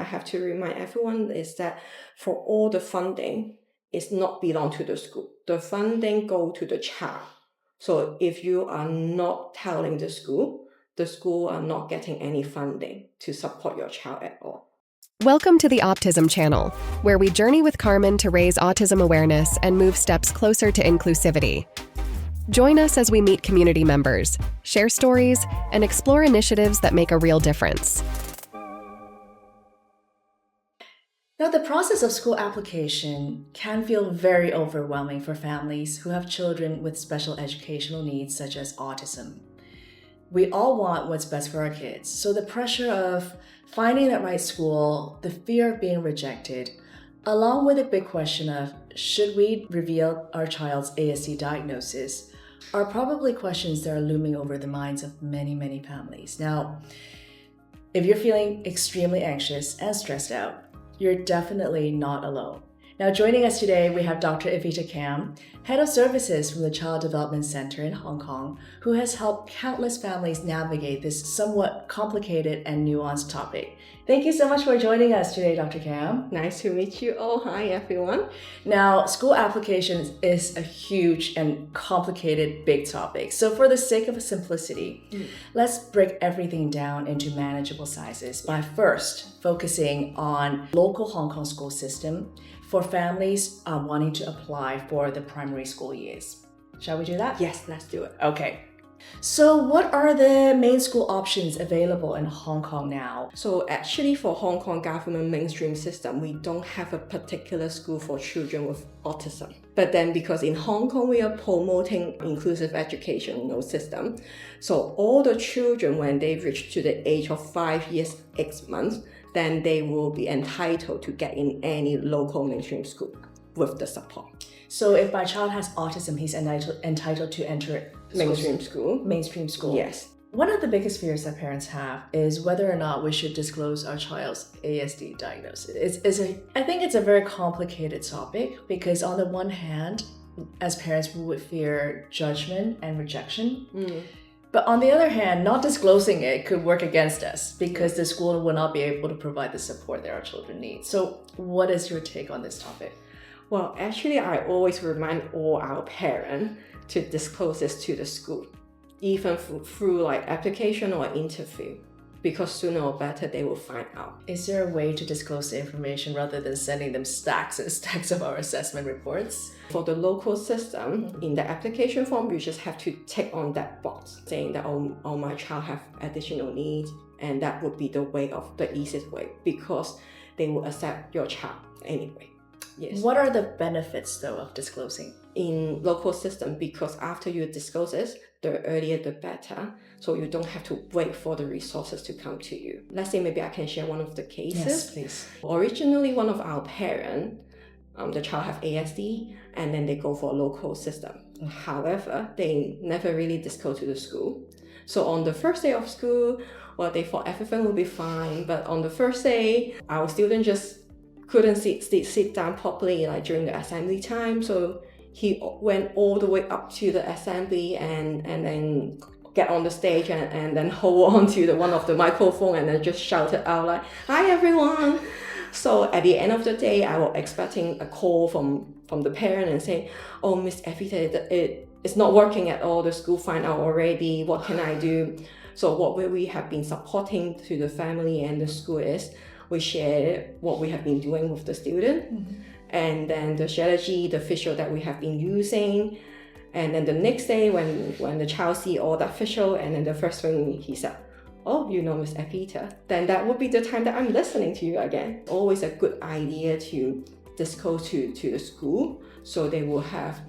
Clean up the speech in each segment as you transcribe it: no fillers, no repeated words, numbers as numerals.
I have to remind everyone is that for all the funding, it's not belong to the school. The funding go to the child. So if you are not telling the school are not getting any funding to support your child at all. Welcome to the Optism channel, where we journey with Carmen to raise autism awareness and move steps closer to inclusivity. Join us as we meet community members, share stories, and explore initiatives that make a real difference. Now, the process of school application can feel very overwhelming for families who have children with special educational needs such as autism. We all want what's best for our kids, so the pressure of finding that right school, the fear of being rejected, along with the big question of should we reveal our child's ASD diagnosis, are probably questions that are looming over the minds of many, many families. Now, if you're feeling extremely anxious and stressed out, you're definitely not alone. Now, joining us today, we have Dr. Evita Kam, Head of Services from the Child Development Center in Hong Kong, who has helped countless families navigate this somewhat complicated and nuanced topic. Thank you so much for joining us today, Dr. Kam. Nice to meet you all. Hi, everyone. Now, school applications is a huge and complicated, big topic. So for the sake of simplicity, let's break everything down into manageable sizes by first focusing on local Hong Kong school system for families wanting to apply for the primary school years. Shall we do that? Yes, let's do it. Okay. So what are the main school options available in Hong Kong now? So actually for Hong Kong government mainstream system, we don't have a particular school for children with autism. But then because in Hong Kong, we are promoting inclusive educational system. So all the children, when they reach to the age of 5 years, 8 months, then they will be entitled to get in any local mainstream school with the support. So if my child has autism, he's entitled to enter Mainstream school? Mainstream school. Yes. One of the biggest fears that parents have is whether or not we should disclose our child's ASD diagnosis. I think it's a very complicated topic because on the one hand, as parents, we would fear judgment and rejection. But on the other hand, not disclosing it could work against us because the school will not be able to provide the support that our children need. So what is your take on this topic? Well, actually, I always remind all our parents to disclose this to the school, even through like application or interview, because sooner or better they will find out. Is there a way to disclose the information rather than sending them stacks and stacks of our assessment reports? For the local system, in the application form, you just have to tick on that box saying that, oh, my child have additional needs, and that would be the easiest way, because they will accept your child anyway. Yes. What are the benefits though of disclosing? In local system, because after you disclose it, the earlier the better. So you don't have to wait for the resources to come to you. Let's say maybe I can share one of the cases. Yes, please. Originally, one of our parents, the child have ASD, and then they go for a local system. However, they never really disclose to the school. So on the first day of school, well, they thought everything will be fine. But on the first day, our student just couldn't sit down properly like during the assembly time. So he went all the way up to the assembly and then get on the stage and then hold on to one of the microphone and then just shouted out like, "Hi everyone." So at the end of the day, I was expecting a call from the parent and say, "Oh, Miss Evita, it's not working at all. The school find out already. What can I do?" So what we have been supporting to the family and the school is we share what we have been doing with the student, and then the strategy, the visual that we have been using. And then the next day when the child see all that visual, and then the first thing he said, "Oh, you know Miss Evita," then that would be the time that I'm listening to you again. Always a good idea to disclose to the school so they will have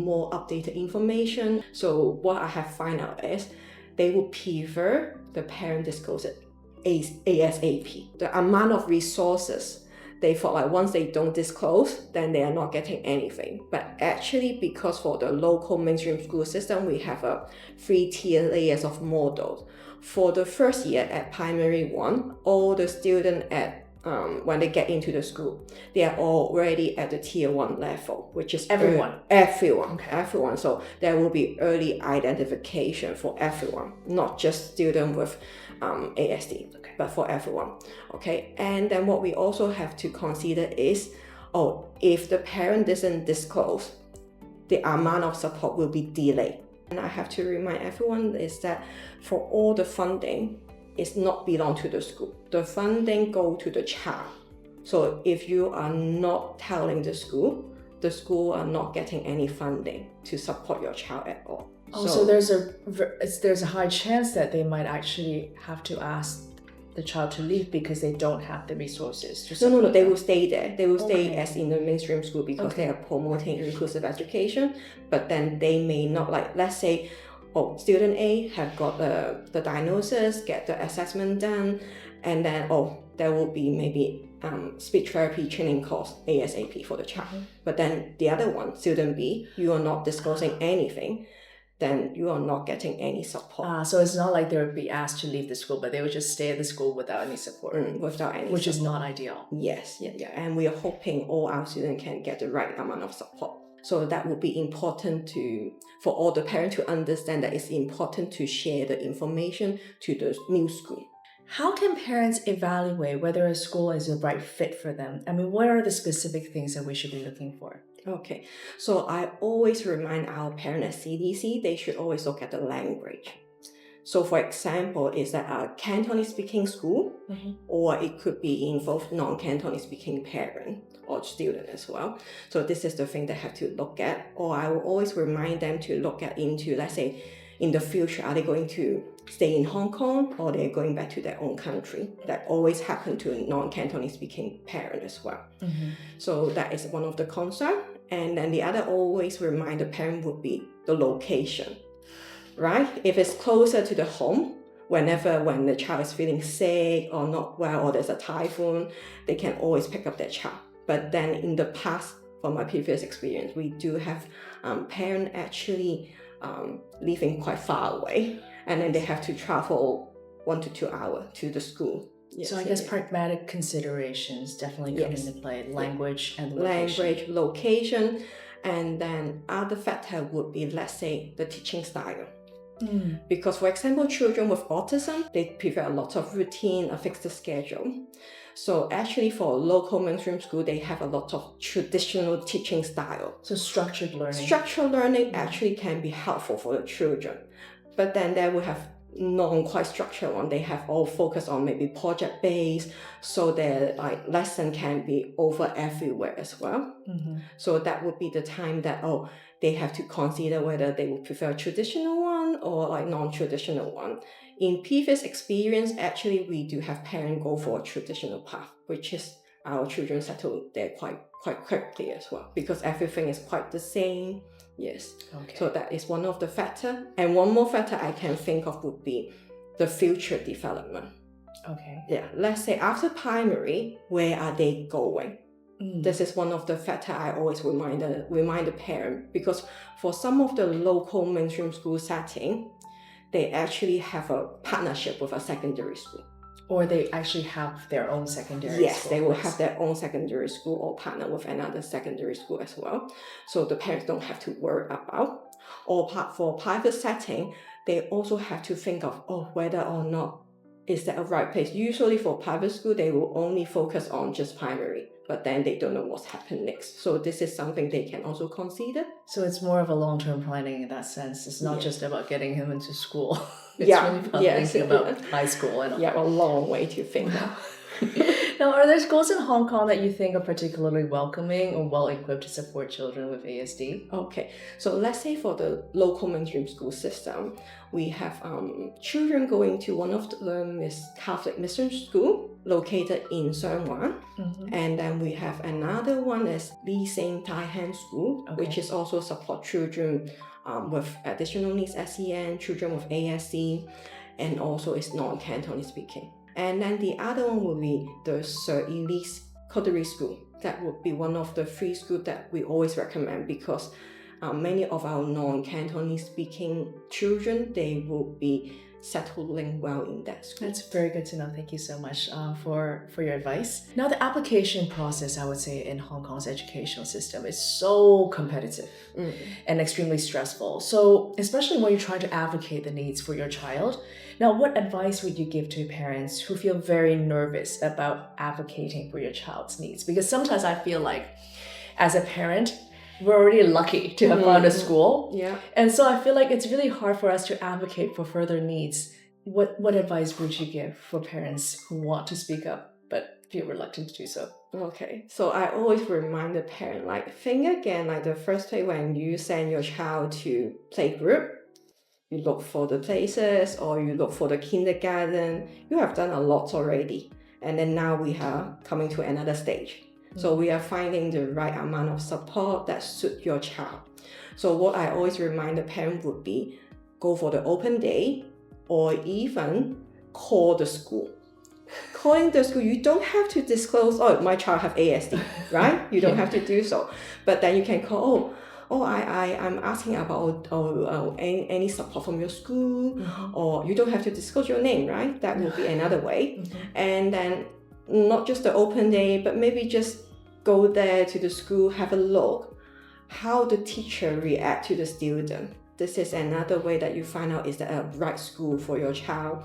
more updated information. So what I have found out is they would prefer the parent disclose it ASAP. The amount of resources, they thought like once they don't disclose, then they are not getting anything. But actually, because for the local mainstream school system, we have a 3-tier layers of models. For the first year at primary 1, all the students at when they get into the school, they are already at the tier 1 level, which is Everyone. Everyone. So there will be early identification for everyone, not just students with ASD, but for everyone. Okay, and then what we also have to consider is, if the parent doesn't disclose, the amount of support will be delayed. And I have to remind everyone is that for all the funding, it's not belong to the school. The funding go to the child. So if you are not telling the school are not getting any funding to support your child at all. So there's a high chance that they might actually have to ask the child to leave because they don't have the resources to support No, they them. will stay there. They will stay as in the mainstream school because they are promoting inclusive education, but then they may not, like, let's say, student A have got the diagnosis, get the assessment done, and then, there will be maybe speech therapy training course ASAP for the child. But then the other one, student B, you are not disclosing anything, then you are not getting any support. So it's not like they would be asked to leave the school, but they would just stay at the school without any support. Which is not ideal. Yes, yeah. And we are hoping all our students can get the right amount of support. So that would be important for all the parents to understand that it's important to share the information to the new school. How can parents evaluate whether a school is the right fit for them? I mean, what are the specific things that we should be looking for? Okay, so I always remind our parents at CDC, they should always look at the language. So for example, is that a Cantonese speaking school, or it could be involve non-Cantonese speaking parent or student as well. So this is the thing they have to look at. Or I will always remind them to look at into, let's say, in the future, are they going to stay in Hong Kong or they're going back to their own country? That always happen to non-Cantonese speaking parent as well. So that is one of the concerns. And then the other always remind the parent would be the location, right? If it's closer to the home, when the child is feeling sick or not well, or there's a typhoon, they can always pick up their child. But then in the past, from my previous experience, we do have parents actually living quite far away, and then they have to travel 1 to 2 hours to the school. Yes, so I guess pragmatic considerations definitely come into play. Language and location. Language, location, and then other factor would be, let's say, the teaching style. Because, for example, children with autism, they prefer a lot of routine, a fixed schedule. So actually for local mainstream school, they have a lot of traditional teaching style. So structured learning. Structured learning actually can be helpful for the children. But then they will have non-quite structured one. They have all focused on maybe project-based, so their lesson can be over everywhere as well. So that would be the time that they have to consider whether they would prefer a traditional one or non-traditional one. In previous experience, actually we do have parents go for a traditional path, which is our children settle there quite quickly as well, because everything is quite the same. Yes. Okay. So that is one of the factors. And one more factor I can think of would be the future development. Okay. Yeah. Let's say after primary, where are they going? This is one of the factors I always remind the parent, because for some of the local mainstream school setting, they actually have a partnership with a secondary school. Or they actually have their own secondary school. Yes, they will have their own secondary school or partner with another secondary school as well. So the parents don't have to worry about. Or for private setting, they also have to think of, whether or not is that a right place. Usually for private school, they will only focus on just primary, but then they don't know what's happened next. So this is something they can also consider. So it's more of a long-term planning in that sense. It's not just about getting him into school. It's really about thinking about high school and all. Yeah, a long way to think. Now, are there schools in Hong Kong that you think are particularly welcoming or well-equipped to support children with ASD? Okay, so let's say for the local mainstream school system, we have children going to one of them is Catholic Mission School located in Shanghai, and then we have another one is Lee Seng Tai Han School, which is also support children with additional needs, SEN, children with ASD, and also is non-Cantonese speaking. And then the other one will be the Sir Elise Coterie School. That would be one of the free schools that we always recommend, because many of our non-Cantonese speaking children, they will be settling well in that school. That's very good to know. Thank you so much for your advice. Now, the application process, I would say, in Hong Kong's educational system is so competitive and extremely stressful. So, especially when you're trying to advocate the needs for your child. Now, what advice would you give to parents who feel very nervous about advocating for your child's needs? Because sometimes I feel like, as a parent, we're already lucky to have found a school. Yeah. And so I feel like it's really hard for us to advocate for further needs. What advice would you give for parents who want to speak up but feel reluctant to do so? Okay, so I always remind the parent, like, think again, like the first day when you send your child to playgroup, you look for the places or you look for the kindergarten, you have done a lot already. And then now we are coming to another stage. So we are finding the right amount of support that suits your child. So what I always remind the parent would be, go for the open day or even call the school. Calling the school, you don't have to disclose, oh, my child have ASD, right? You don't have to do so. But then you can call, I'm asking about any support from your school, or you don't have to disclose your name, right? That will be another way. And then not just the open day, but maybe just go there to the school, have a look how the teacher react to the student. This is another way that you find out is that a right school for your child.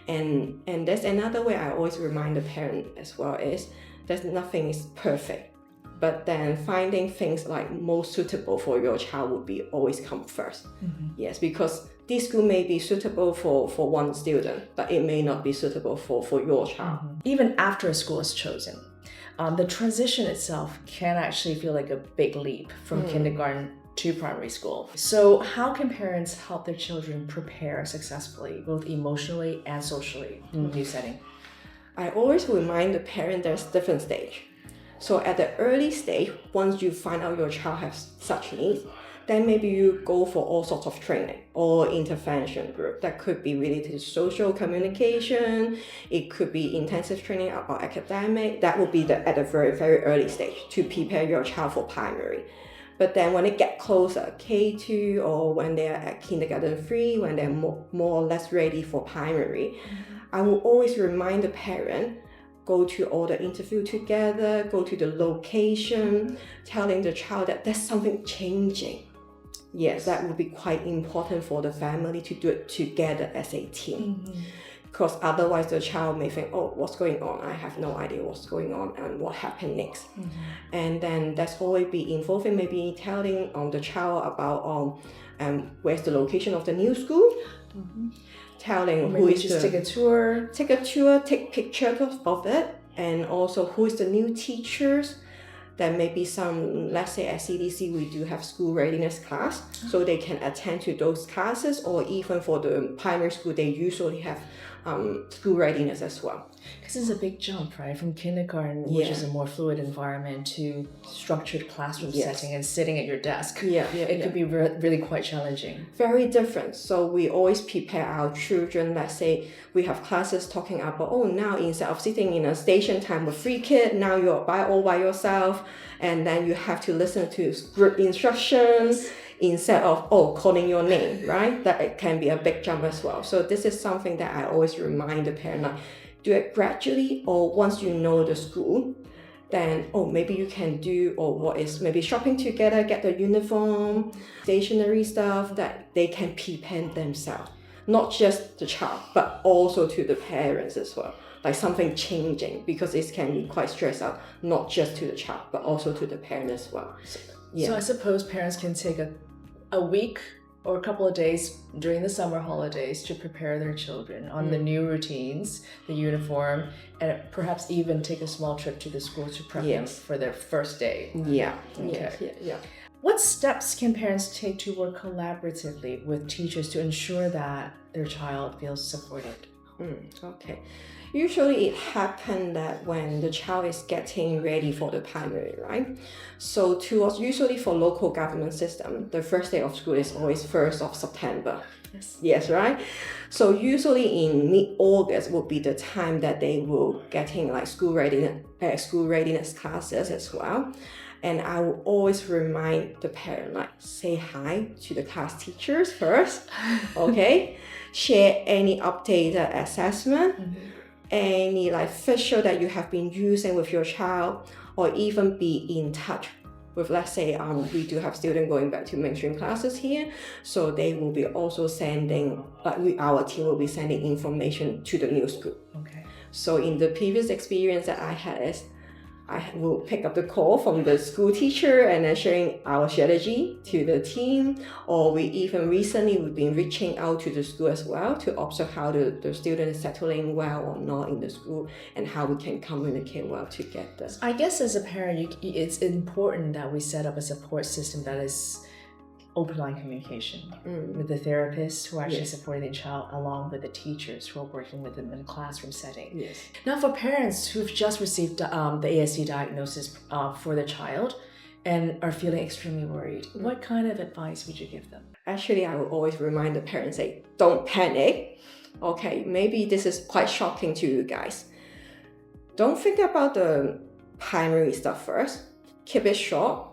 And there's another way I always remind the parent as well is that nothing is perfect. But then finding things like most suitable for your child would be always come first. Yes, because this school may be suitable for one student, but it may not be suitable for your child. Even after a school is chosen, the transition itself can actually feel like a big leap from kindergarten to primary school. So how can parents help their children prepare successfully, both emotionally and socially in the new setting? I always remind the parent there's different stage. So at the early stage, once you find out your child has such needs, then maybe you go for all sorts of training or intervention group. That could be related to social communication. It could be intensive training about academic. That would be at a very, very early stage to prepare your child for primary. But then when they get closer, K2 or when they're at kindergarten 3, when they're more or less ready for primary, I will always remind the parent, go to all the interview together, go to the location, telling the child that there's something changing. Yes, that would be quite important for the family to do it together as a team. Because otherwise the child may think, oh, what's going on? I have no idea what's going on and what happened next. And then that's always be involved in maybe telling the child about where's the location of the new school, telling Maybe who is just take a tour, take pictures of it, and also who is the new teachers. There may be some, let's say at CDC, we do have school readiness class, so they can attend to those classes, or even for the primary school, they usually have school readiness as well. Because it's a big jump, right? From kindergarten, which is a more fluid environment, to structured classroom setting and sitting at your desk. It could be really quite challenging. Very different. So we always prepare our children. Let's say we have classes talking about, oh, now instead of sitting in a station time with 3 kids, now you're all by yourself, and then you have to listen to group instructions instead of calling your name, right? That it can be a big jump as well. So this is something that I always remind the parent, like, do it gradually, or once you know the school, then maybe you can do, or what is maybe shopping together, get the uniform, stationery stuff that they can prepare themselves, not just the child, but also to the parents as well. Like something changing, because it can be quite stressed out, not just to the child, but also to the parent as well. So I suppose parents can take a week or a couple of days during the summer holidays to prepare their children on the new routines, the uniform, and perhaps even take a small trip to the school to prep them for their first day. What steps can parents take to work collaboratively with teachers to ensure that their child feels supported? Usually it happens that when the child is getting ready for the primary, right? So usually for local government system, the first day of school is always 1st of September. Yes, right? So usually in mid-August would be the time that they will getting like school readiness classes as well. And I will always remind the parent, like, say hi to the class teachers first, okay? Share any updated assessment, any like visual that you have been using with your child, or even be in touch with, let's say, we do have students going back to mainstream classes here, so they will be also sending, our team will be sending information to the new school. Okay. So in the previous experience that I had is, I will pick up the call from the school teacher and then sharing our strategy to the team. Or we've been reaching out to the school as well to observe how the student is settling well or not in the school and how we can communicate well together. I guess as a parent, it's important that we set up a support system that is open line communication with the therapists who are actually supporting the child, along with the teachers who are working with them in a classroom setting. Yes. Now, for parents who've just received the ASD diagnosis for their child and are feeling extremely worried, what kind of advice would you give them? Actually, I will always remind the parents, say, don't panic. Okay, maybe this is quite shocking to you guys. Don't think about the primary stuff first. Keep it short.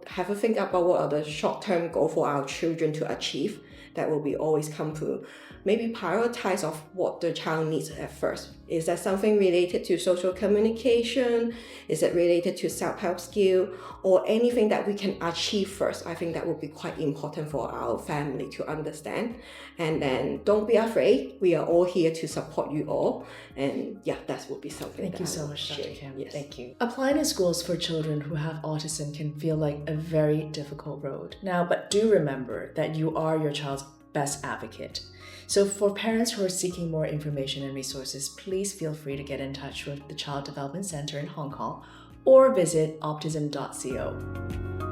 Have a think about what are the short-term goals for our children to achieve that will be always come through. Maybe prioritize of what the child needs at first. Is that something related to social communication? Is it related to self-help skill? Or anything that we can achieve first? I think that would be quite important for our family to understand. And then don't be afraid. We are all here to support you all. And yeah, that would be something. Thank you so much, Dr. Kim. Yes. Thank you. Applying to schools for children who have autism can feel like a very difficult road. Now, but do remember that you are your child's best advocate. So for parents who are seeking more information and resources, please feel free to get in touch with the Child Development Center in Hong Kong or visit optism.co.